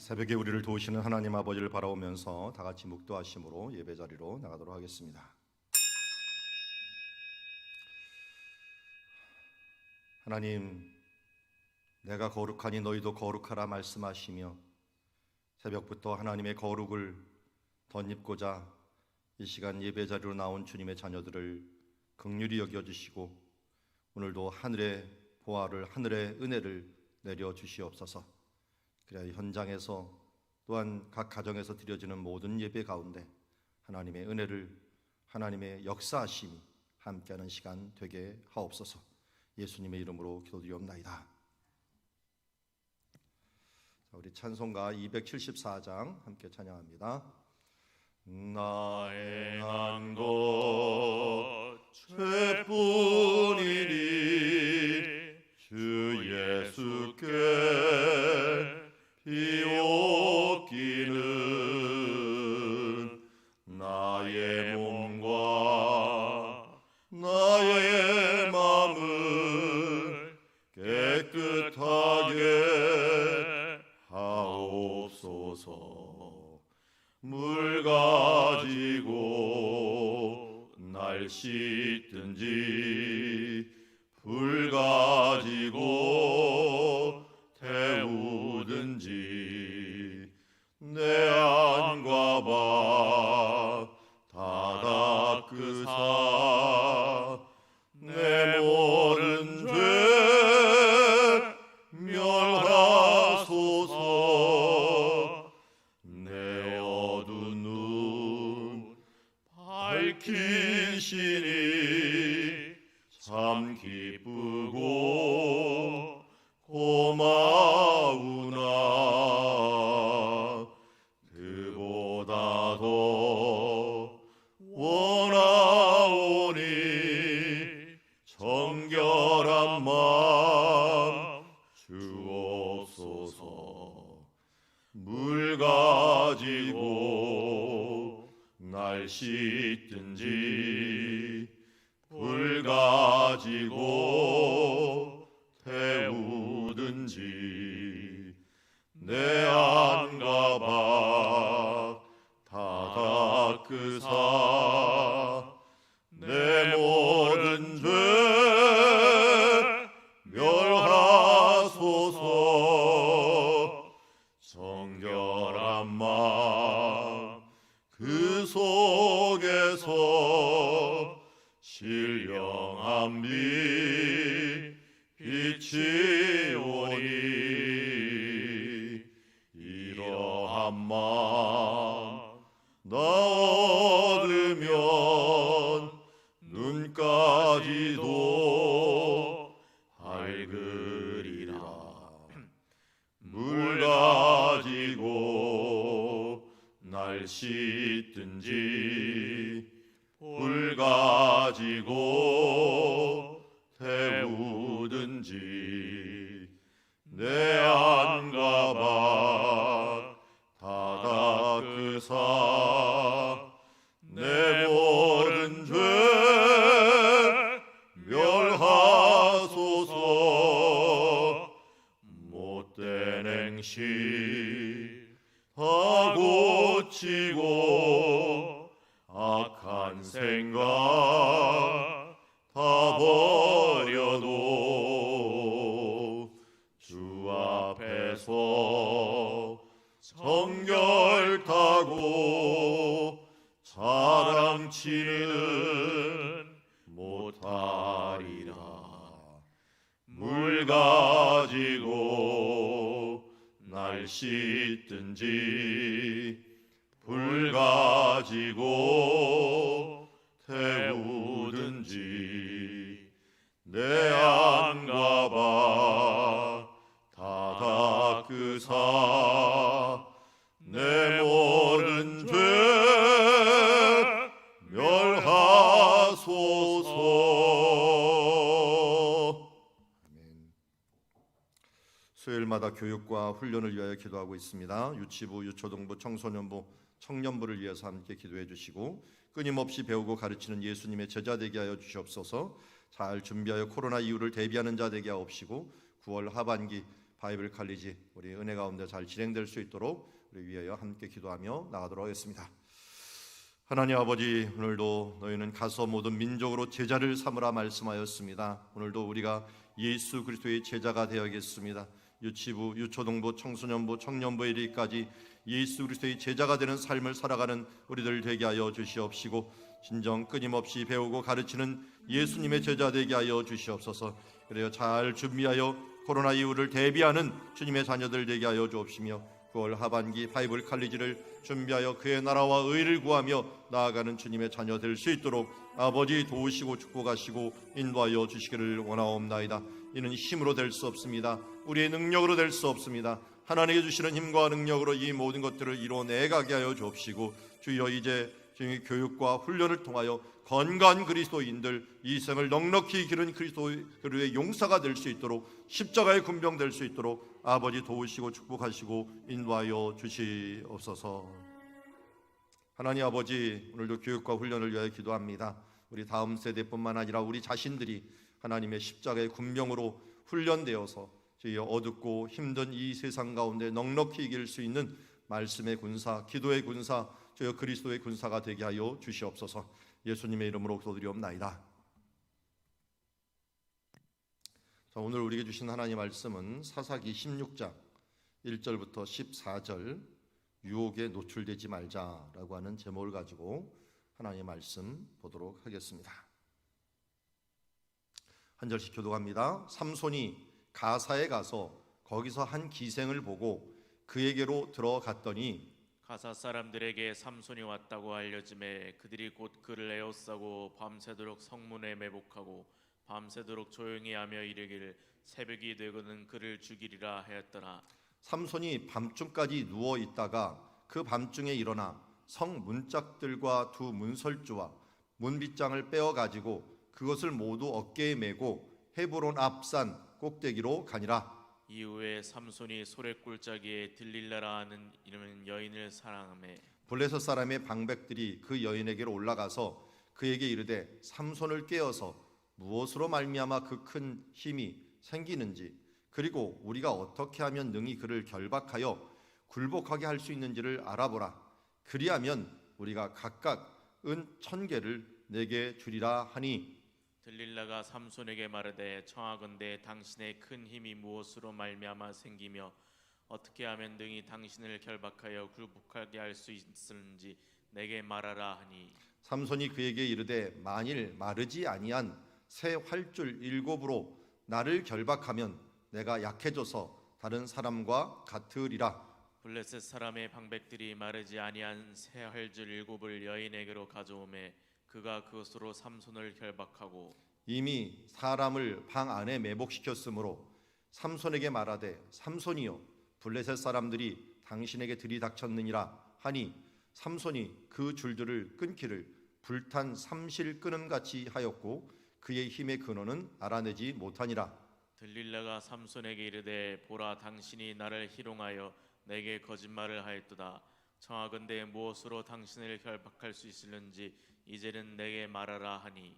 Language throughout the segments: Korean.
새벽에 우리를 도우시는 하나님 아버지를 바라보면서 다 같이 묵도하심으로 예배 자리로 나가도록 하겠습니다. 하나님, 내가 거룩하니 너희도 거룩하라 말씀하시며 새벽부터 하나님의 거룩을 덧입고자 이 시간 예배 자리로 나온 주님의 자녀들을 긍휼히 여겨주시고 오늘도 하늘의 보화를, 하늘의 은혜를 내려주시옵소서. 그래야 현장에서 또한 각 가정에서 드려지는 모든 예배 가운데 하나님의 은혜를, 하나님의 역사하심이 함께하는 시간 되게 하옵소서. 예수님의 이름으로 기도드리옵나이다. 우리 찬송가 274장 함께 찬양합니다. 나 행한 것 죄뿐이니 주 예수께 비옵기는 나의 몸과 나의 마음을 깨끗하게 하옵소서. 물 가지고 날 씻든지 불 가지고 태우든지 내 안과 바 다 닦으사 내 모든 죄 멸하소서. 내 어두운 눈 밝히시니 참 기쁘고 고마우나 그보다 더 원하오니 정결한 마음 주옵소서. 물 가지고 날 씻든지 불 가지고 태우든지 내 안과 바 다 닦으사 내 모든 죄 멸하소서. 정결한 마음 그 속에서 신령한 빛이 오니 이러한 마음 나 얻으면 눈까지도 밝으리라. 물 가지고 날 씻든지 불 가지고 태우든지 내 안과 바 다 닦으사 내 모든 죄 멸하소서. 못된 행실 다 고치고 악한 생각 다 버려도 주 앞에서 정결타고 자랑치는 못하리라. 물 가지고 날 씻든지 불 가지고 태우든지 내 안과 바 다 닦으사 내 모든 죄 멸하소서. 아멘. 수요일마다 교육과 훈련을 위하여 기도하고 있습니다. 유치부, 유초등부, 청소년부, 청년부를 위해서 함께 기도해 주시고 끊임없이 배우고 가르치는 예수님의 제자 되게 하여 주시옵소서. 잘 준비하여 코로나 이후를 대비하는 자 되게 하옵시고 9월 하반기 바이블 칼리지 우리 은혜 가운데 잘 진행될 수 있도록 우리 위하여 함께 기도하며 나가도록 하겠습니다. 하나님 아버지, 오늘도 너희는 가서 모든 민족으로 제자를 삼으라 말씀하였습니다. 오늘도 우리가 예수 그리스도의 제자가 되어야겠습니다. 유치부, 유초동부, 청소년부, 청년부에 이르기까지 예수 그리스도의 제자가 되는 삶을 살아가는 우리들 되게 하여 주시옵시고, 진정 끊임없이 배우고 가르치는 예수님의 제자 되게 하여 주시옵소서. 그래요, 잘 준비하여 코로나 이후를 대비하는 주님의 자녀들 되게 하여 주옵시며, 9월 하반기 바이블 칼리지를 준비하여 그의 나라와 의를 구하며 나아가는 주님의 자녀 될 수 있도록 아버지 도우시고 축복하시고 인도하여 주시기를 원하옵나이다. 이는 힘으로 될 수 없습니다. 우리의 능력으로 될 수 없습니다. 하나님께 주시는 힘과 능력으로 이 모든 것들을 이뤄내가게 하여 주옵시고, 주여 이제 주님의 교육과 훈련을 통하여 건강한 그리스도인들, 이 생을 넉넉히 기른 그리스도의 용사가 될 수 있도록, 십자가의 군병 될 수 있도록 아버지 도우시고 축복하시고 인도하여 주시옵소서. 하나님 아버지, 오늘도 교육과 훈련을 위하여 기도합니다. 우리 다음 세대뿐만 아니라 우리 자신들이 하나님의 십자가의 군병으로 훈련되어서 주여 어둡고 힘든 이 세상 가운데 넉넉히 이길 수 있는 말씀의 군사, 기도의 군사, 주여 그리스도의 군사가 되게 하여 주시옵소서. 예수님의 이름으로 기도드리옵나이다. 자, 오늘 우리에게 주신 하나님 말씀은 사사기 16장 1절부터 14절, 유혹에 노출되지 말자라고 하는 제목을 가지고 하나님의 말씀 보도록 하겠습니다. 한 절씩 교독합니다. 삼손이 가사에 가서 거기서 한 기생을 보고 그에게로 들어갔더니 가사 사람들에게 삼손이 왔다고 알려짐에 그들이 곧 그를 에워싸고 밤새도록 성문에 매복하고 밤새도록 조용히 하며 이르기를 새벽이 되거든 그를 죽이리라 하였더라. 삼손이 밤중까지 누워 있다가 그 밤중에 일어나 성 문짝들과 두 문설주와 문빗장을 빼어 가지고 그것을 모두 어깨에 메고 헤브론 앞산 꼭대기로 가니라. 이후에 삼손이 소랫골짜기에 들릴라라 하는 이름은 여인을 사랑하며 블레셋 사람의 방백들이 그 여인에게로 올라가서 그에게 이르되 삼손을 깨어서 무엇으로 말미암아 그 큰 힘이 생기는지, 그리고 우리가 어떻게 하면 능히 그를 결박하여 굴복하게 할 수 있는지를 알아보라. 그리하면 우리가 각각 은 1,000개를 내게 주리라 하니, 들릴라가 삼손에게 말하되 청하건대 당신의 큰 힘이 무엇으로 말미암아 생기며 어떻게 하면 능히 당신을 결박하여 굴복하게 할 수 있을는지 내게 말하라 하니, 삼손이 그에게 이르되 만일 마르지 아니한 새 활줄 7으로 나를 결박하면 내가 약해져서 다른 사람과 같으리라. 블레셋 사람의 방백들이 마르지 아니한 새 활줄 7을 여인에게로 가져오매 그가 그것으로 삼손을 결박하고 이미 사람을 방 안에 매복시켰으므로 삼손에게 말하되 삼손이여 블레셋 사람들이 당신에게 들이닥쳤느니라 하니, 삼손이 그 줄들을 끊기를 불탄 삼실 끊음같이 하였고 그의 힘의 근원은 알아내지 못하니라. 들릴라가 삼손에게 이르되 보라 당신이 나를 희롱하여 내게 거짓말을 하였도다. 청하건대 무엇으로 당신을 결박할 수 있을는지 이제는 내게 말하라 하니,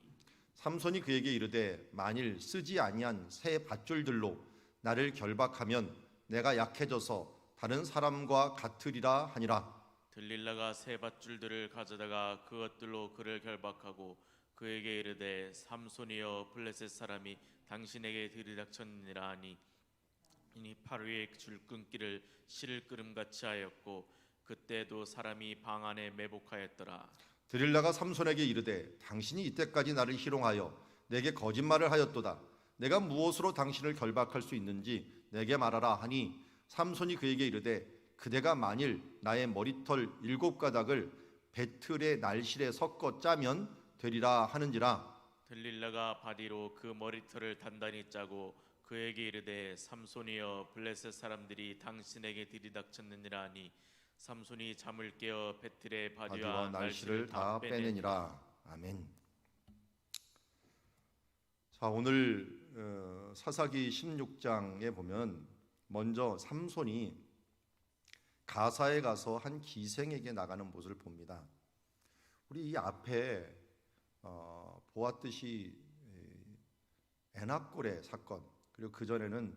삼손이 그에게 이르되 만일 쓰지 아니한 새 밧줄들로 나를 결박하면 내가 약해져서 다른 사람과 같으리라 하니라. 들릴라가 새 밧줄들을 가져다가 그것들로 그를 결박하고 그에게 이르되 삼손이여 블레셋 사람이 당신에게 들이닥쳤느니라 하니, 이니 팔 위에 줄 끊기를 실을 끄름같이 하였고 그때도 사람이 방 안에 매복하였더라. 드릴라가 삼손에게 이르되 당신이 이때까지 나를 희롱하여 내게 거짓말을 하였도다. 내가 무엇으로 당신을 결박할 수 있는지 내게 말하라 하니, 삼손이 그에게 이르되 그대가 만일 나의 머리털 7가닥을 배틀의 날실에 섞어 짜면 되리라 하는지라. 들릴라가 바디로 그 머리털을 단단히 짜고 그에게 이르되 삼손이여 블레셋 사람들이 당신에게 들이닥쳤느니라 하니, 삼손이 잠을 깨어 배틀의 바디와 날씨를 다 빼내니라. 아멘. 자, 오늘 사사기 16장에 보면 먼저 삼손이 가사에 가서 한 기생에게 나가는 모습을 봅니다. 우리 이 앞에 보았듯이 에나골의 사건, 그리고 그 전에는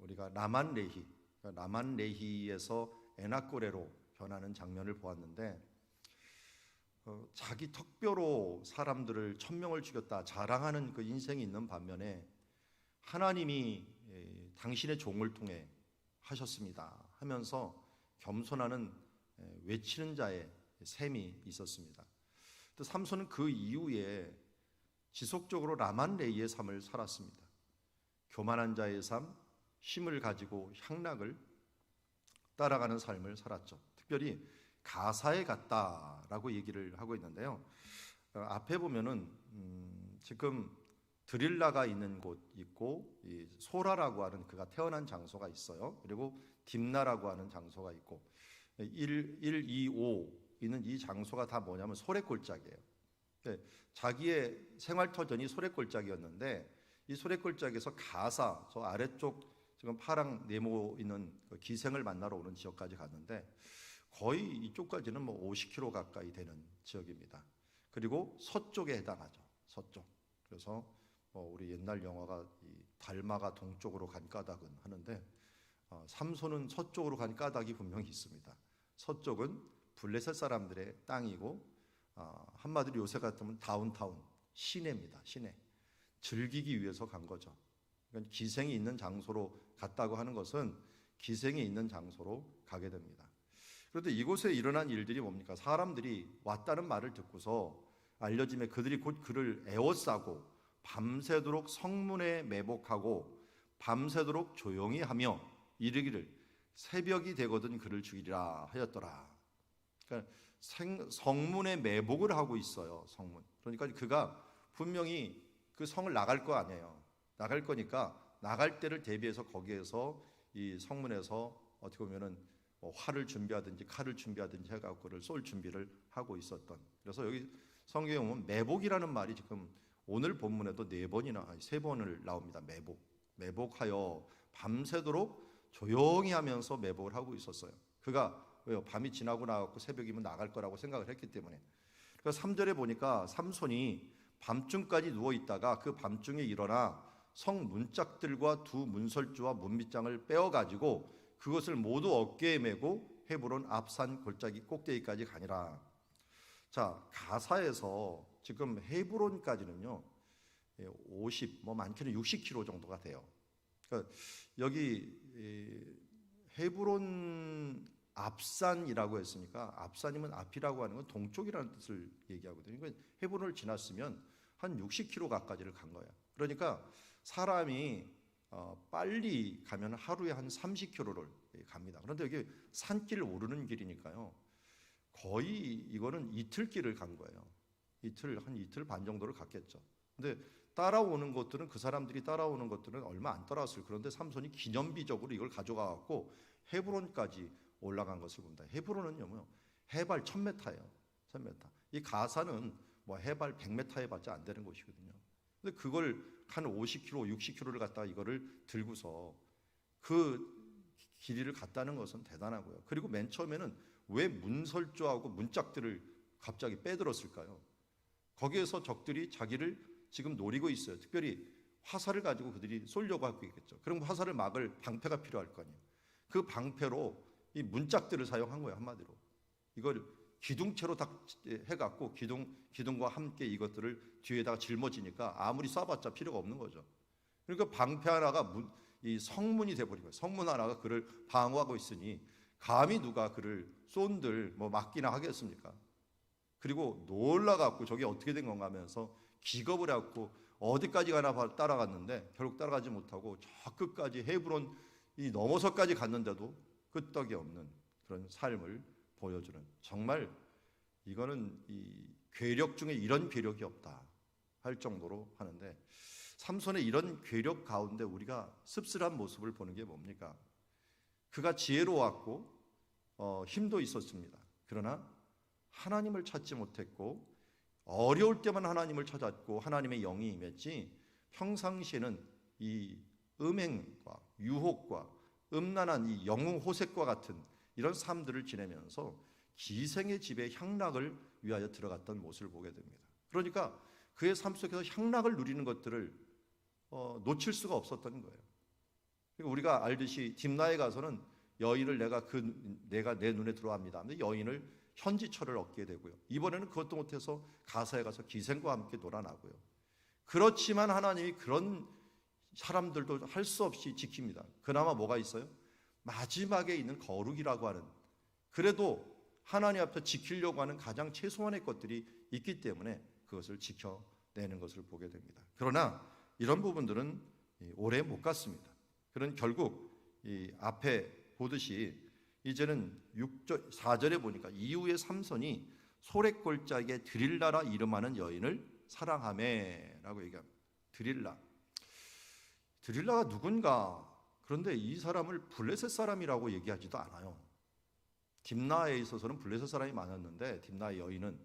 우리가 라만레히, 그러니까 라만레히에서 에나꼬레로 변하는 장면을 보았는데 자기 턱뼈로 사람들을 1000명을 죽였다 자랑하는 그 인생이 있는 반면에 하나님이 당신의 종을 통해 하셨습니다 하면서 겸손하는 외치는 자의 셈이 있었습니다. 또 삼손은 그 이후에 지속적으로 라만레이의 삶을 살았습니다. 교만한 자의 삶, 힘을 가지고 향락을 따라가는 삶을 살았죠. 특별히 가사에 갔다라고 얘기를 하고 있는데요. 앞에 보면은 지금 드릴라가 있는 곳 있고 이 소라라고 하는 그가 태어난 장소가 있어요. 그리고 딥나라고 하는 장소가 있고 1, 2, 5 있는 이 장소가 다 뭐냐면 소래골짜기예요. 자기의 생활터전이 소래골짜기였는데 이 소래골짜기에서 가사 저 아래쪽 지금 파랑 네모 있는 그 기생을 만나러 오는 지역까지 갔는데 거의 이쪽까지는 뭐 50km 가까이 되는 지역입니다. 그리고 서쪽에 해당하죠. 서쪽. 그래서 우리 옛날 영화가 이 달마가 동쪽으로 간 까닭은 하는데 삼손은 서쪽으로 간 까닭이 분명히 있습니다. 서쪽은 블레셋 사람들의 땅이고 한마디로 요새 같으면 다운타운 시내입니다. 시내. 즐기기 위해서 간 거죠. 그러니까 기생이 있는 장소로 갔다고 하는 것은 기생이 있는 장소로 가게 됩니다. 그런데 이곳에 일어난 일들이 뭡니까? 사람들이 왔다는 말을 듣고서 알려짐에 그들이 곧 그를 에워싸고 밤새도록 성문에 매복하고 밤새도록 조용히 하며 이르기를 새벽이 되거든 그를 죽이리라 하였더라. 그러니까 성문에 매복을 하고 있어요. 성문. 그러니까 그가 분명히 그 성을 나갈 거 아니에요. 나갈 거니까 나갈 때를 대비해서 거기에서 이 성문에서 어떻게 보면은 활을 준비하든지 칼을 준비하든지 해갖고 그를 쏠 준비를 하고 있었던. 그래서 여기 성경에 보면 매복이라는 말이 지금 오늘 본문에도 4번이나 3번을 나옵니다. 매복하여 밤새도록 조용히 하면서 매복을 하고 있었어요. 그가 왜요? 밤이 지나고 나갖고 새벽이면 나갈 거라고 생각을 했기 때문에. 그래서 3절에 보니까 삼손이 밤중까지 누워 있다가 그 밤중에 일어나 성 문짝들과 두 문설주와 문빗장을 빼어 가지고 그것을 모두 어깨에 메고 헤브론 앞산 골짜기 꼭대기까지 가니라. 자, 가사에서 지금 헤브론까지는요 50, 뭐 많게는 60km 정도가 돼요. 그러니까 여기 헤브론 앞산이라고 했으니까 앞산이면 앞이라고 하는 건 동쪽이라는 뜻을 얘기하거든요. 그러니까 헤브론을 지났으면 한 60km 가까이를 간 거예요. 그러니까 사람이 빨리 가면 하루에 한 30km를 갑니다. 그런데 여기 산길을 오르는 길이니까요. 거의 이거는 이틀 길을 간 거예요. 한 이틀 반 정도를 갔겠죠. 근데 따라오는 것들은 그 사람들이 따라오는 것들은 얼마 안 따라왔어요. 그런데 삼손이 기념비적으로 이걸 가져가 갖고 헤브론까지 올라간 것을 봅니다. 헤브론은요, 뭐 해발 1000m예요. 1000m. 이 가사는 뭐 해발 100m 해봤자 안 되는 곳이거든요. 근데 그걸 한 50km, 60km를 갔다가 이거를 들고서 그 길이를 갔다는 것은 대단하고요. 그리고 맨 처음에는 왜 문설주하고 문짝들을 갑자기 빼들었을까요? 거기에서 적들이 자기를 지금 노리고 있어요. 특별히 화살을 가지고 그들이 쏘려고 하고 있겠죠. 그럼 화살을 막을 방패가 필요할 거 아니에요. 그 방패로 이 문짝들을 사용한 거예요. 한마디로 이걸 기둥체로 다 해갖고 기둥과 함께 이것들을 뒤에다가 짊어지니까 아무리 쏴봤자 필요가 없는 거죠. 그러니까 방패 하나가 이 성문이 돼버린 거예요. 성문 하나가 그를 방어하고 있으니 감히 누가 그를 쏜들 뭐 막기나 하겠습니까? 그리고 놀라갖고 저게 어떻게 된 건가 하면서 기겁을 해갖고 어디까지 가나 따라갔는데 결국 따라가지 못하고 저 끝까지 헤브론 이 넘어서까지 갔는데도 끄떡이 없는 그런 삶을 보여주는, 정말 이거는 이 괴력 중에 이런 괴력이 없다 할 정도로 하는데, 삼손의 이런 괴력 가운데 우리가 씁쓸한 모습을 보는 게 뭡니까? 그가 지혜로웠고 힘도 있었습니다. 그러나 하나님을 찾지 못했고 어려울 때만 하나님을 찾았고 하나님의 영이 임했지 평상시에는 이 음행과 유혹과 음란한 이 영웅 호색과 같은 이런 삶들을 지내면서 기생의 집에 향락을 위하여 들어갔던 모습을 보게 됩니다. 그러니까 그의 삶 속에서 향락을 누리는 것들을 놓칠 수가 없었던 거예요. 그러니까 우리가 알듯이 딥나에 가서는 여인을 내가 내 눈에 들어갑니다. 근데 여인을 현지철을 얻게 되고요. 이번에는 그것도 못해서 가사에 가서 기생과 함께 놀아나고요. 그렇지만 하나님이 그런 사람들도 할 수 없이 지킵니다. 그나마 뭐가 있어요? 마지막에 있는 거룩이라고 하는, 그래도 하나님 앞에 지키려고 하는 가장 최소한의 것들이 있기 때문에 그것을 지켜내는 것을 보게 됩니다. 그러나 이런 부분들은 오래 못 갔습니다. 그런 결국 이 앞에 보듯이 이제는 4절에 보니까 이후에 삼손이 소랫골짜기에 드릴라라 이름하는 여인을 사랑하매라고 얘기합니다. 드릴라가 누군가? 그런데 이 사람을 블레셋 사람이라고 얘기하지도 않아요. 딥나에 있어서는 블레셋 사람이 많았는데 딥나의 여인은,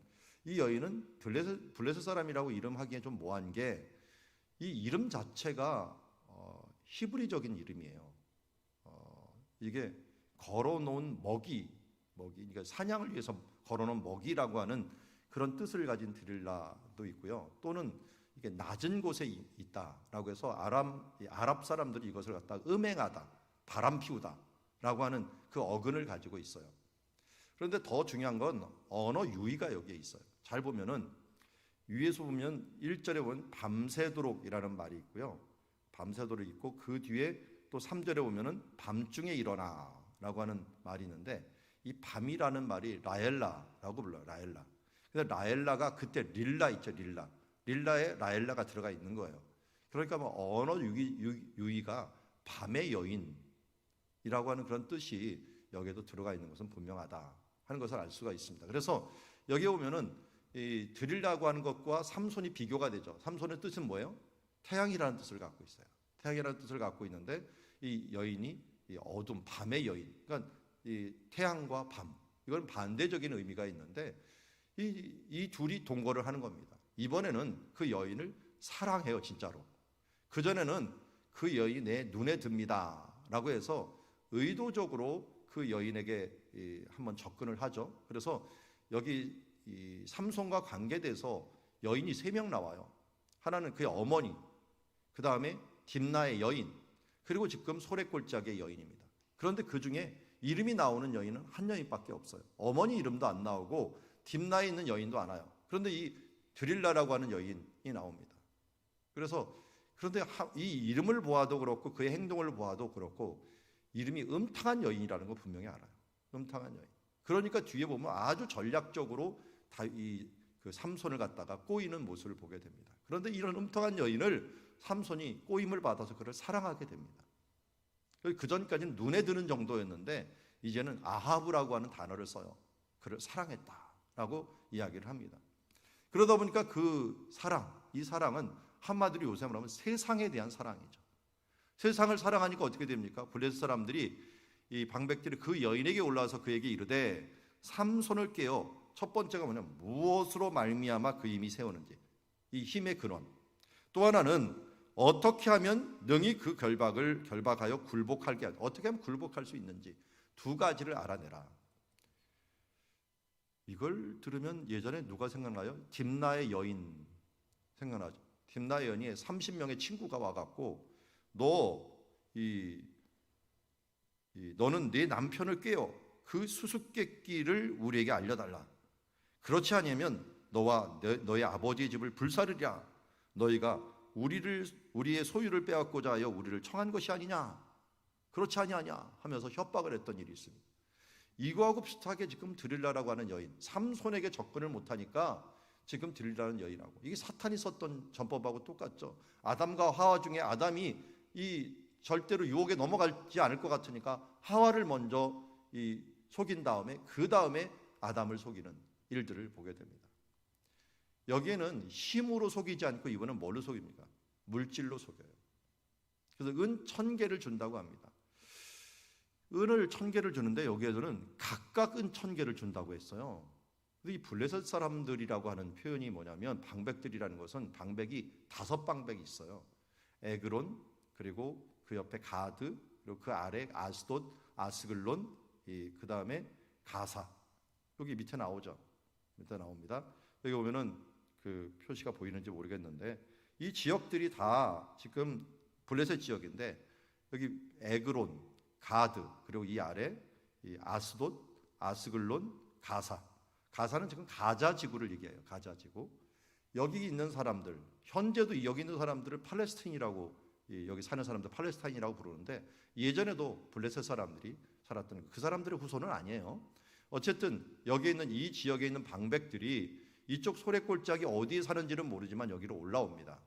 이 여인은 블레셋 사람이라고 이름하기에 좀 뭐한 게, 이 이름 자체가 히브리적인 이름이에요. 이게 걸어놓은 먹이, 그러니까 사냥을 위해서 걸어놓은 먹이라고 하는 그런 뜻을 가진 드릴라도 있고요. 또는 이게 낮은 곳에 있다라고 해서 아랍 사람들이 이것을 갖다 음행하다, 바람 피우다라고 하는 그 어근을 가지고 있어요. 그런데 더 중요한 건 언어 유의가 여기에 있어요. 잘 보면은 위에서 보면 1절에 보면 밤새도록이라는 말이 있고요. 밤새도록 있고 그 뒤에 또 3절에 보면은 밤중에 일어나라고 하는 말이 있는데, 이 밤이라는 말이 라엘라라고 불러요. 라엘라. 근데 라엘라가 그때 릴라 있죠. 릴라에 라엘라가 들어가 있는 거예요. 그러니까 뭐 언어 유의가 밤의 여인이라고 하는 그런 뜻이 여기에도 들어가 있는 것은 분명하다 하는 것을 알 수가 있습니다. 그래서 여기 보면은 이 드릴라고 하는 것과 삼손이 비교가 되죠. 삼손의 뜻은 뭐예요? 태양이라는 뜻을 갖고 있어요. 태양이라는 뜻을 갖고 있는데 이 여인이 이 어둠, 밤의 여인. 그러니까 이 태양과 밤, 이건 반대적인 의미가 있는데 이 둘이 동거를 하는 겁니다. 이번에는 그 여인을 사랑해요, 진짜로. 그전에는 그 여인이 내 눈에 듭니다라고 해서 의도적으로 그 여인에게 한번 접근을 하죠. 그래서 여기 이 삼손과 관계돼서 여인이 3명 나와요. 하나는 그의 어머니, 그 다음에 딥나의 여인, 그리고 지금 소랫골짜기의 여인입니다. 그런데 그 중에 이름이 나오는 여인은 한 여인밖에 없어요. 어머니 이름도 안 나오고 딥나에 있는 여인도 안 와요. 그런데 이 드릴라라고 하는 여인이 나옵니다. 그런데 이 이름을 보아도 그렇고 그의 행동을 보아도 그렇고 이름이 음탕한 여인이라는 거 분명히 알아요. 음탕한 여인. 그러니까 뒤에 보면 아주 전략적으로 그 삼손을 갖다가 꼬이는 모습을 보게 됩니다. 그런데 이런 음탕한 여인을 삼손이 꼬임을 받아서 그를 사랑하게 됩니다. 그 전까지는 눈에 드는 정도였는데 이제는 아하브라고 하는 단어를 써요. 그를 사랑했다라고 이야기를 합니다. 그러다 보니까 이 사랑은 한마디로 요새 말하면 세상에 대한 사랑이죠. 세상을 사랑하니까 어떻게 됩니까? 블레셋 사람들이 이 방백들이 그 여인에게 올라와서 그에게 이르되 삼손을 깨어, 첫 번째가 뭐냐면 무엇으로 말미암아 그 힘이 세우는지, 이 힘의 근원. 또 하나는 어떻게 하면 능히 그 결박하여 굴복하게 하지, 어떻게 하면 굴복할 수 있는지, 두 가지를 알아내라. 이걸 들으면 예전에 누가 생각나요? 딥나의 여인 생각나죠. 딥나의 여인이 30명의 친구가 와갖고 너는 네 남편을 깨어 그 수수께끼를 우리에게 알려달라. 그렇지 않으면 너와 너의 아버지의 집을 불사르리라. 너희가 우리의 소유를 빼앗고자 하여 우리를 청한 것이 아니냐. 그렇지 아니하냐 하면서 협박을 했던 일이 있습니다. 이거하고 비슷하게 지금 드릴라라고 하는 여인, 삼손에게 접근을 못하니까 지금 드릴라는 여인하고, 이게 사탄이 썼던 전법하고 똑같죠. 아담과 하와 중에 아담이 절대로 유혹에 넘어가지 않을 것 같으니까 하와를 먼저 속인 다음에 그 다음에 아담을 속이는 일들을 보게 됩니다. 여기에는 힘으로 속이지 않고 이번엔 뭘로 속입니까? 물질로 속여요. 그래서 은 1000개를 준다고 합니다. 은을 1000개를 주는데 여기에서는 각각 은 1000개를 준다고 했어요. 이 블레셋 사람들이라고 하는 표현이 뭐냐면, 방백들이라는 것은 방백이 5방백이 있어요. 에그론, 그리고 그 옆에 가드, 그리고 그 아래 아스돗, 아스글론, 그 다음에 가사. 여기 밑에 나오죠. 밑에 나옵니다. 여기 보면은 그 표시가 보이는지 모르겠는데 이 지역들이 다 지금 블레셋 지역인데 여기 에그론, 가드, 그리고 이 아래 이 아스돗, 아스글론, 가사. 가사는 지금 가자 지구를 얘기해요. 가자 지구. 여기 있는 사람들, 현재도 여기 있는 사람들을 팔레스타인이라고, 여기 사는 사람들 팔레스타인이라고 부르는데, 예전에도 블레셋 사람들이 살았던 그 사람들의 후손은 아니에요. 어쨌든 여기 있는 이 지역에 있는 방백들이 이쪽 소래골짜기 어디에 사는지는 모르지만 여기로 올라옵니다.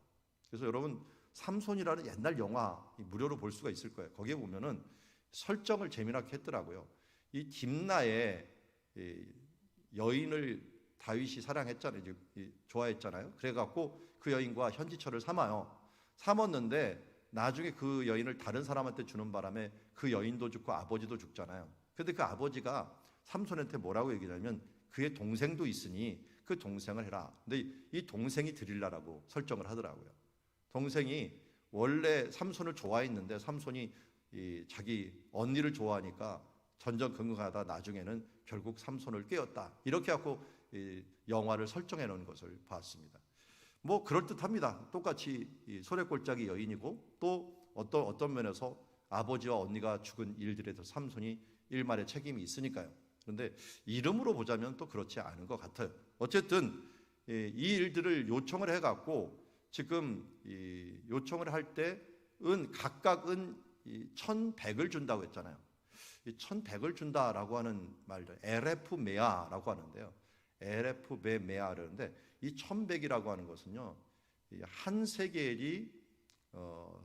그래서 여러분, 삼손이라는 옛날 영화 무료로 볼 수가 있을 거예요. 거기에 보면은 설정을 재미나게 했더라고요. 이 딥나의 여인을 다윗이 사랑했잖아요. 좋아했잖아요. 그래갖고 그 여인과 현지처를 삼아요. 삼았는데 나중에 그 여인을 다른 사람한테 주는 바람에 그 여인도 죽고 아버지도 죽잖아요. 근데 그 아버지가 삼손한테 뭐라고 얘기하냐면 그의 동생도 있으니 그 동생을 해라. 근데 이 동생이 드릴라라고 설정을 하더라고요. 동생이 원래 삼손을 좋아했는데 삼손이 자기 언니를 좋아하니까 전전긍긍하다 나중에는 결국 삼손을 깨었다. 이렇게 하고 영화를 설정해 놓은 것을 봤습니다. 뭐 그럴듯합니다. 똑같이 소래골짜기 여인이고 또 어떤 면에서 아버지와 언니가 죽은 일들에 대해서 삼손이 일말의 책임이 있으니까요. 그런데 이름으로 보자면 또 그렇지 않은 것 같아요. 어쨌든 이 일들을 요청을 해갖고 지금 요청을 할 때은 각각은 1,100을 준다고 했잖아요. 이 1,100을 준다라고 하는 말들 에레프 메아라고 하는데요. 에레프 메아를 하는데 이 1,100이라고 하는 것은요, 한 세겔이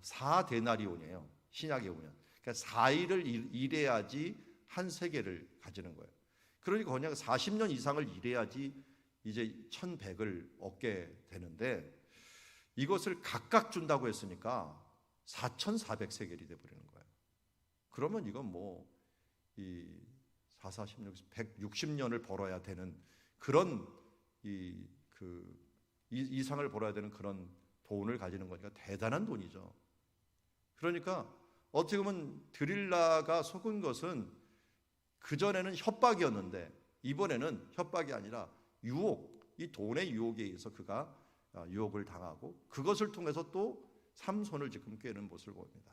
4데나리온이에요. 신약에 보면. 그러니까 4일을 일해야지 한 세겔을 가지는 거예요. 그러니까 그냥 40년 이상을 일해야지 이제 1,100을 얻게 되는데 이것을 각각 준다고 했으니까 4,400세겔이 돼버리는 거예요. 그러면 이건 뭐 이 4, 46, 160년을 벌어야 되는 그런 이상을 벌어야 되는 그런 돈을 가지는 거니까 대단한 돈이죠. 그러니까 어떻게 보면 드릴라가 속은 것은 그전에는 협박이었는데 이번에는 협박이 아니라 유혹, 이 돈의 유혹에 의해서 그가 유혹을 당하고 그것을 통해서 또 삼손을 지금 꿰는 모습을 봅니다.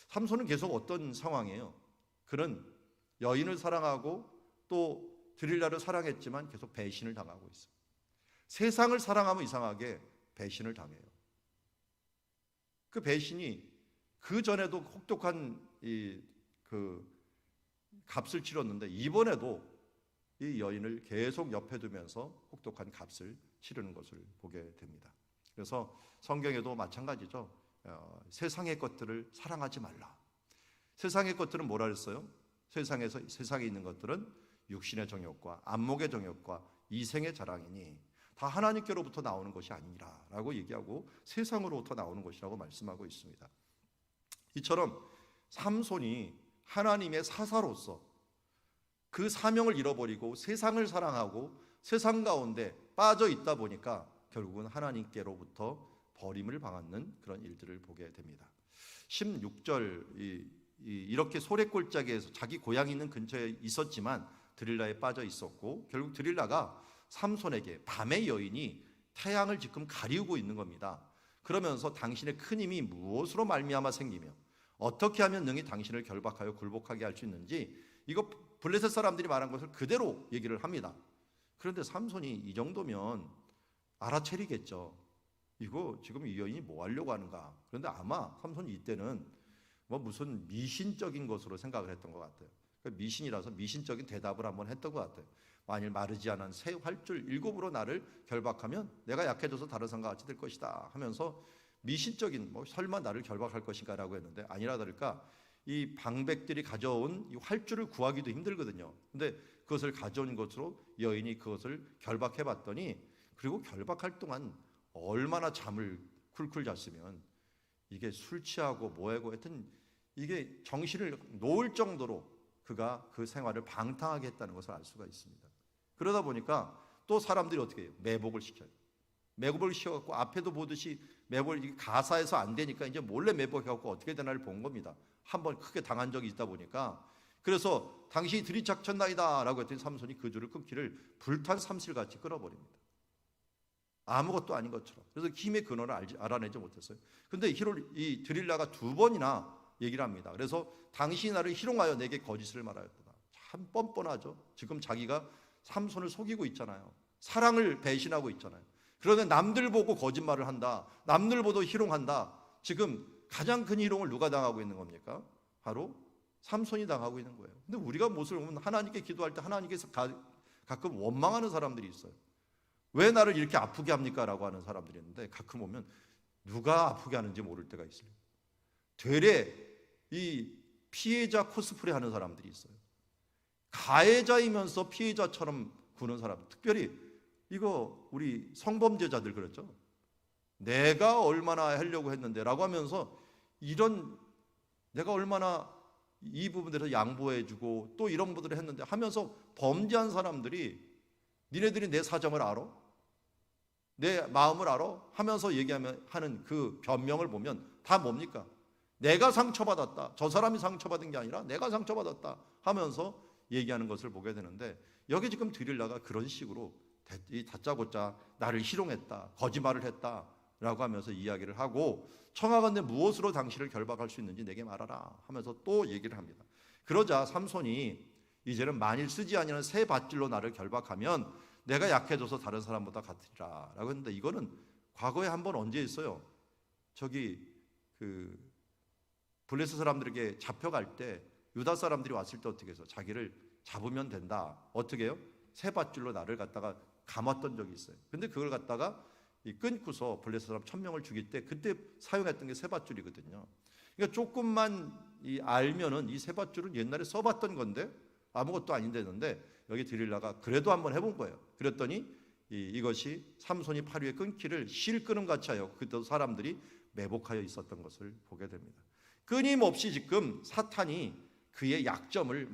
삼손은 계속 어떤 상황이에요? 그는 여인을 사랑하고 또 드릴라를 사랑했지만 계속 배신을 당하고 있어요. 세상을 사랑하면 이상하게 배신을 당해요. 그 배신이 그 전에도 혹독한 그 값을 치렀는데 이번에도 이 여인을 계속 옆에 두면서 혹독한 값을 치르는 것을 보게 됩니다. 그래서 성경에도 마찬가지죠. 세상의 것들을 사랑하지 말라. 세상의 것들은 뭐라 그랬어요? 세상에 있는 것들은 육신의 정욕과 안목의 정욕과 이생의 자랑이니 다 하나님께로부터 나오는 것이 아니라 라고 얘기하고 세상으로부터 나오는 것이라고 말씀하고 있습니다. 이처럼 삼손이 하나님의 사사로서 그 사명을 잃어버리고 세상을 사랑하고 세상 가운데 빠져 있다 보니까 결국은 하나님께로부터 버림을 당하는 그런 일들을 보게 됩니다. 16절 이렇게 소래골짜기에서 자기 고향이 있는 근처에 있었지만 드릴라에 빠져 있었고 결국 드릴라가 삼손에게 밤의 여인이 태양을 지금 가리우고 있는 겁니다. 그러면서 당신의 큰 힘이 무엇으로 말미암아 생기며 어떻게 하면 능히 당신을 결박하여 굴복하게 할 수 있는지 이거 블레셋 사람들이 말한 것을 그대로 얘기를 합니다. 그런데 삼손이 이 정도면 알아채리겠죠. 이거 지금 이 여인이 뭐 하려고 하는가. 그런데 아마 삼손이 이때는 뭐 무슨 미신적인 것으로 생각을 했던 것 같아요. 미신이라서 미신적인 대답을 한번 했던 것 같아요. 만일 마르지 않은 새 활줄 7으로 나를 결박하면 내가 약해져서 다른 성과 같이 될 것이다 하면서 미신적인 뭐 설마 나를 결박할 것인가 라고 했는데 아니라 다를까 이 방백들이 가져온 이 활줄을 구하기도 힘들거든요. 근데 그것을 가져온 것으로 여인이 그것을 결박해 봤더니 그리고 결박할 동안 얼마나 잠을 쿨쿨 잤으면 이게 술 취하고 뭐하고 하여튼 이게 정신을 놓을 정도로 그가 그 생활을 방탕하게 했다는 것을 알 수가 있습니다. 그러다 보니까 또 사람들이 어떻게 해요? 매복을 시켜요. 매복을 시켜갖고 앞에도 보듯이 매복을 가사에서 안 되니까 이제 몰래 매복해갖고 어떻게 되나를 본 겁니다. 한번 크게 당한 적이 있다 보니까 그래서 당신이 들이닥쳤나이다 라고 했더니 삼손이 그 줄을 끊기를 불탄 삼실같이 끊어버립니다. 아무것도 아닌 것처럼. 그래서 힘의 근원을 알아내지 못했어요. 근데 이 드릴라가 2번이나 얘기를 합니다. 그래서 당신이 나를 희롱하여 내게 거짓을 말하였다. 참 뻔뻔하죠. 지금 자기가 삼손을 속이고 있잖아요. 사랑을 배신하고 있잖아요. 그런데 남들 보고 거짓말을 한다. 남들 보고 희롱한다. 지금 가장 큰 희롱을 누가 당하고 있는 겁니까? 바로 삼손이 당하고 있는 거예요. 근데 우리가 모습을 보면 하나님께 기도할 때 하나님께서 가끔 원망하는 사람들이 있어요. 왜 나를 이렇게 아프게 합니까? 라고 하는 사람들이 있는데 가끔 보면 누가 아프게 하는지 모를 때가 있어요. 되레 이 피해자 코스프레 하는 사람들이 있어요. 가해자이면서 피해자처럼 구는 사람, 특별히 이거 우리 성범죄자들 그렇죠. 내가 얼마나 하려고 했는데 라고 하면서 이런 내가 얼마나 이 부분에서 양보해주고 또 이런 분들을 했는데 하면서 범죄한 사람들이 니네들이 내 사정을 알아? 내 마음을 알아? 하면서 하는 그 변명을 보면 다 뭡니까? 내가 상처받았다. 저 사람이 상처받은 게 아니라 내가 상처받았다 하면서 얘기하는 것을 보게 되는데 여기 지금 드릴라가 그런 식으로 다짜고짜 나를 희롱했다. 거짓말을 했다. 라고 하면서 이야기를 하고 청하건대 무엇으로 당신을 결박할 수 있는지 내게 말하라 하면서 또 얘기를 합니다. 그러자 삼손이 이제는 만일 쓰지 아니하는 새 밧줄로 나를 결박하면 내가 약해져서 다른 사람보다 같으리라 라고 했는데 이거는 과거에 한번 언제 있어요? 저기 그 블레셋 사람들에게 잡혀갈 때 유다 사람들이 왔을 때 어떻게 해서 자기를 잡으면 된다. 어떻게 해요? 새 밧줄로 나를 갖다가 감았던 적이 있어요. 근데 그걸 갖다가 끊고서 블레셋 사람 1000명을 죽일 때 그때 사용했던 게 새 밧줄이거든요. 그러니까 조금만 알면은 이 새 밧줄은 옛날에 써봤던 건데 아무것도 아닌데는데 여기 드릴라가 그래도 한번 해본 거예요. 그랬더니 이것이 삼손이 팔 위에 끊기를 실 끄는 같이 하여 그때 사람들이 매복하여 있었던 것을 보게 됩니다. 끊임없이 지금 사탄이 그의 약점을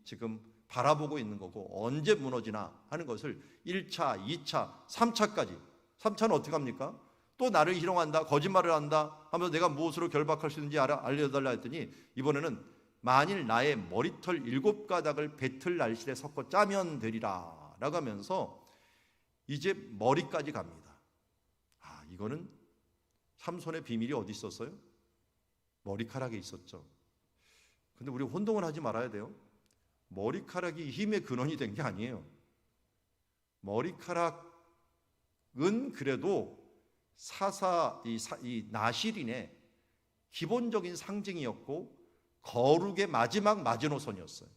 지금 바라보고 있는 거고 언제 무너지나 하는 것을 1차, 2차, 3차까지 3차는 어떻게 합니까? 또 나를 희롱한다, 거짓말을 한다 하면서 내가 무엇으로 결박할 수 있는지 알려달라 했더니 이번에는 만일 나의 머리털 7가닥을 배틀 날실에 섞어 짜면 되리라 라고 하면서 이제 머리까지 갑니다. 이거는 삼손의 비밀이 어디 있었어요? 머리카락에 있었죠. 근데 우리 혼동을 하지 말아야 돼요. 머리카락이 힘의 근원이 된 게 아니에요. 머리카락은 그래도 이 나실인의 기본적인 상징이었고 거룩의 마지막 마지노선이었어요.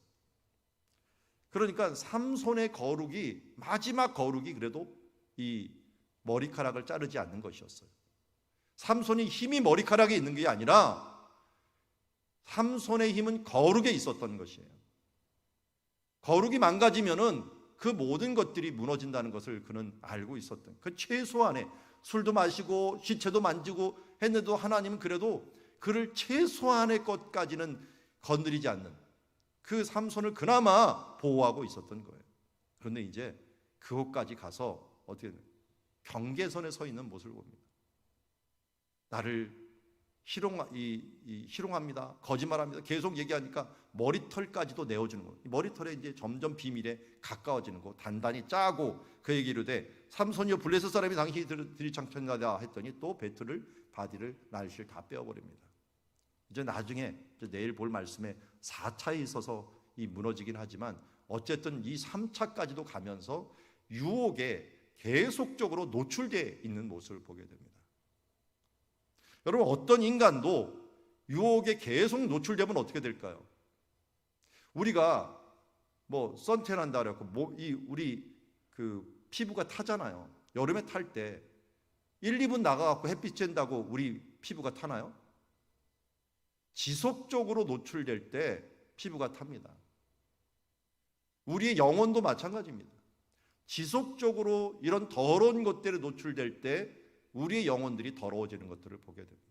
그러니까 삼손의 거룩이 마지막 거룩이 그래도 이 머리카락을 자르지 않는 것이었어요. 삼손이 힘이 머리카락에 있는 게 아니라 삼손의 힘은 거룩에 있었던 것이에요. 거룩이 망가지면은 그 모든 것들이 무너진다는 것을 그는 알고 있었던 그 최소한의 술도 마시고 시체도 만지고 했는데도 하나님은 그래도 그를 최소한의 것까지는 건드리지 않는 그 삼손을 그나마 보호하고 있었던 거예요. 그런데 이제 그곳까지 가서 어떻게 경계선에 서 있는 모습을 봅니다. 나를 희롱합니다. 거짓말합니다. 계속 얘기하니까 머리털까지도 내어주는 거예요. 머리털에 이제 점점 비밀에 가까워지는 거, 단단히 짜고 그 얘기를 돼 삼손이여 블레셋 사람이 당신이 들이창천하다 했더니 또 바디를 날실 다 빼어버립니다. 이제 나중에 내일 볼 말씀에 4차에 있어서 이 무너지긴 하지만 어쨌든 이 3차까지도 가면서 유혹에 계속적으로 노출되어 있는 모습을 보게 됩니다. 여러분 어떤 인간도 유혹에 계속 노출되면 어떻게 될까요? 우리가 뭐 선탠한다 그래갖고 우리 그 피부가 타잖아요. 여름에 탈 때 1, 2분 나가갖고 햇빛 쬐다고 우리 피부가 타나요? 지속적으로 노출될 때 피부가 탑니다. 우리의 영혼도 마찬가지입니다. 지속적으로 이런 더러운 것들에 노출될 때 우리의 영혼들이 더러워지는 것들을 보게 됩니다.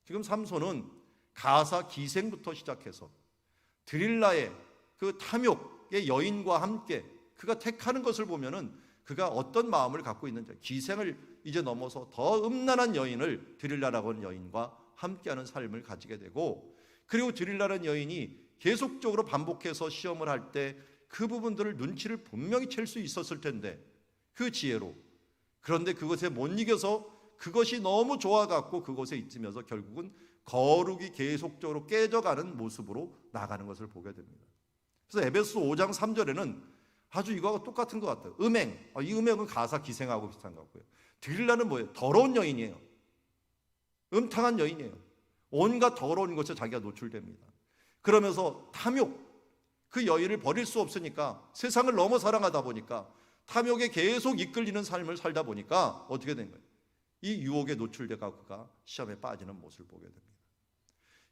지금 삼손은 가사 기생부터 시작해서 드릴라의 그 탐욕의 여인과 함께 그가 택하는 것을 보면은 그가 어떤 마음을 갖고 있는지 기생을 이제 넘어서 더 음란한 여인을 드릴라라고 하는 여인과 함께하는 삶을 가지게 되고 그리고 드릴라라는 여인이 계속적으로 반복해서 시험을 할 때 그 부분들을 눈치를 분명히 챌 수 있었을 텐데 그 지혜로 그런데 그것에 못 이겨서 그것이 너무 좋아갖고 그곳에 있으면서 결국은 거룩이 계속적으로 깨져가는 모습으로 나가는 것을 보게 됩니다. 그래서 에베소 5장 3절에는 아주 이거하고 똑같은 것 같아요. 음행, 이 음행은 가사 기생하고 비슷한 것 같고요. 들릴라는 뭐예요? 더러운 여인이에요. 음탕한 여인이에요. 온갖 더러운 것에 자기가 노출됩니다. 그러면서 탐욕, 그 여인을 버릴 수 없으니까 세상을 너무 사랑하다 보니까 탐욕에 계속 이끌리는 삶을 살다 보니까 어떻게 된 거예요? 이 유혹에 노출돼가 그가 시험에 빠지는 모습을 보게 됩니다.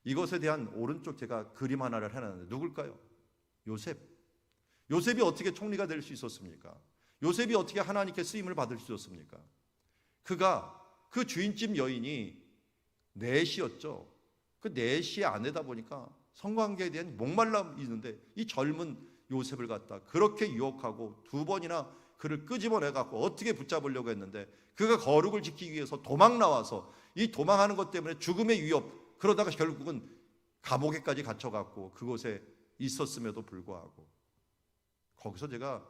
이것에 대한 오른쪽 제가 그림 하나를 해놨는데 누굴까요? 요셉. 요셉이 어떻게 총리가 될 수 있었습니까? 요셉이 어떻게 하나님께 쓰임을 받을 수 있었습니까? 그가 그 주인집 여인이 넷이었죠. 그 넷이 아내다 보니까 성관계에 대한 목말람이 있는데 이 젊은 요셉을 갖다 그렇게 유혹하고 두 번이나 그를 끄집어내 갖고 어떻게 붙잡으려고 했는데 그가 거룩을 지키기 위해서 도망 나와서 이 도망하는 것 때문에 죽음의 위협, 그러다가 결국은 감옥에까지 갇혀갖고 그곳에 있었음에도 불구하고 거기서 제가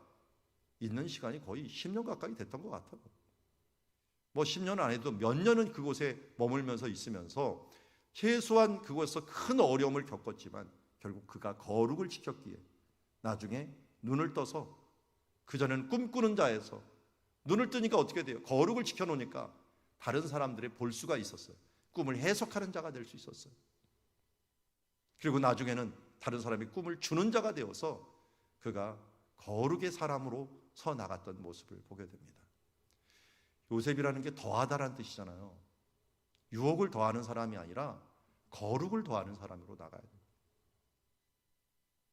있는 시간이 거의 10년 가까이 됐던 것 같아요. 뭐 10년 안 해도 몇 년은 그곳에 머물면서 있으면서 최소한 그곳에서 큰 어려움을 겪었지만 결국 그가 거룩을 지켰기에 나중에 눈을 떠서 그전에는 꿈꾸는 자에서 눈을 뜨니까 어떻게 돼요? 거룩을 지켜놓으니까 다른 사람들의 볼 수가 있었어요. 꿈을 해석하는 자가 될 수 있었어요. 그리고 나중에는 다른 사람이 꿈을 주는 자가 되어서 그가 거룩의 사람으로서 나갔던 모습을 보게 됩니다. 요셉이라는 게 더하다라는 뜻이잖아요. 유혹을 더하는 사람이 아니라 거룩을 더하는 사람으로 나가야 돼요.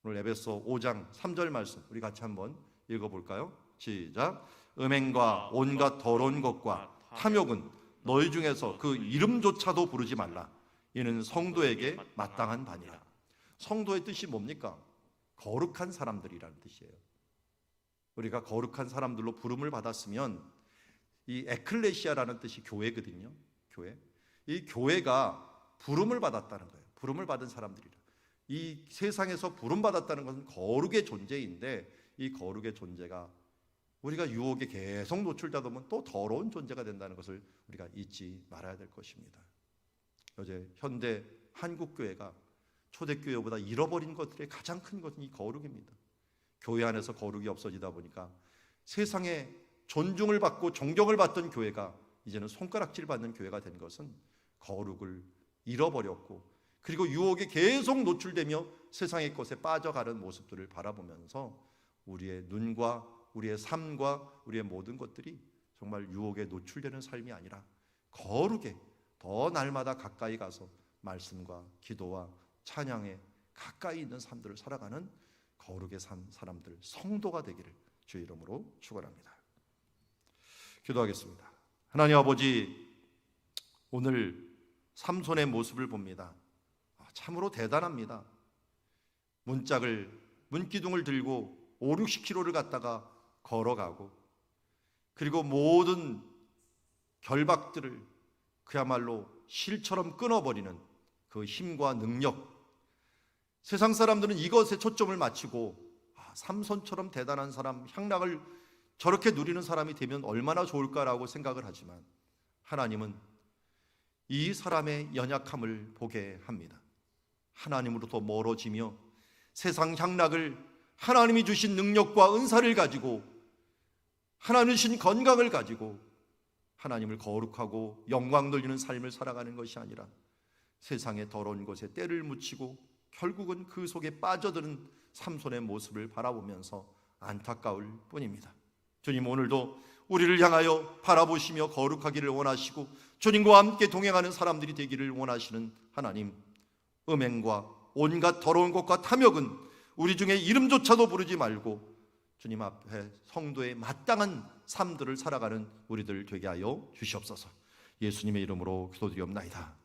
오늘 에베소 5장 3절 말씀 우리 같이 한번 읽어볼까요? 시작. 음행과 온갖 더러운 것과 탐욕은 너희 중에서 그 이름조차도 부르지 말라. 이는 성도에게 마땅한 바니라. 성도의 뜻이 뭡니까? 거룩한 사람들이라는 뜻이에요. 우리가 거룩한 사람들로 부름을 받았으면 이 에클레시아라는 뜻이 교회거든요. 교회. 이 교회가 부름을 받았다는 거예요. 부름을 받은 사람들이라. 이 세상에서 부름 받았다는 것은 거룩의 존재인데 이 거룩의 존재가 우리가 유혹에 계속 노출되다 보면 또 더러운 존재가 된다는 것을 우리가 잊지 말아야 될 것입니다. 어제 현대 한국교회가 초대교회보다 잃어버린 것들의 가장 큰 것은 이 거룩입니다. 교회 안에서 거룩이 없어지다 보니까 세상에 존중을 받고 존경을 받던 교회가 이제는 손가락질 받는 교회가 된 것은 거룩을 잃어버렸고 그리고 유혹에 계속 노출되며 세상의 것에 빠져가는 모습들을 바라보면서 우리의 눈과 우리의 삶과 우리의 모든 것들이 정말 유혹에 노출되는 삶이 아니라 거룩에 더 날마다 가까이 가서 말씀과 기도와 찬양에 가까이 있는 삶들을 살아가는 거룩의 산 사람들, 성도가 되기를 주의 이름으로 축원합니다. 기도하겠습니다. 하나님 아버지, 오늘 삼손의 모습을 봅니다. 참으로 대단합니다. 문기둥을 들고 5, 60km를 갔다가 걸어가고 그리고 모든 결박들을 그야말로 실처럼 끊어버리는 그 힘과 능력, 세상 사람들은 이것에 초점을 맞추고 삼손처럼 대단한 사람, 향락을 저렇게 누리는 사람이 되면 얼마나 좋을까라고 생각을 하지만 하나님은 이 사람의 연약함을 보게 합니다. 하나님으로부터 멀어지며 세상 향락을 하나님이 주신 능력과 은사를 가지고 하나님 주신 건강을 가지고 하나님을 거룩하고 영광 돌리는 삶을 살아가는 것이 아니라 세상의 더러운 것에 때를 묻히고 결국은 그 속에 빠져드는 삼손의 모습을 바라보면서 안타까울 뿐입니다. 주님, 오늘도 우리를 향하여 바라보시며 거룩하기를 원하시고 주님과 함께 동행하는 사람들이 되기를 원하시는 하나님, 음행과 온갖 더러운 것과 탐욕은 우리 중에 이름조차도 부르지 말고 주님 앞에 성도의 마땅한 삶들을 살아가는 우리들 되게 하여 주시옵소서. 예수님의 이름으로 기도드리옵나이다.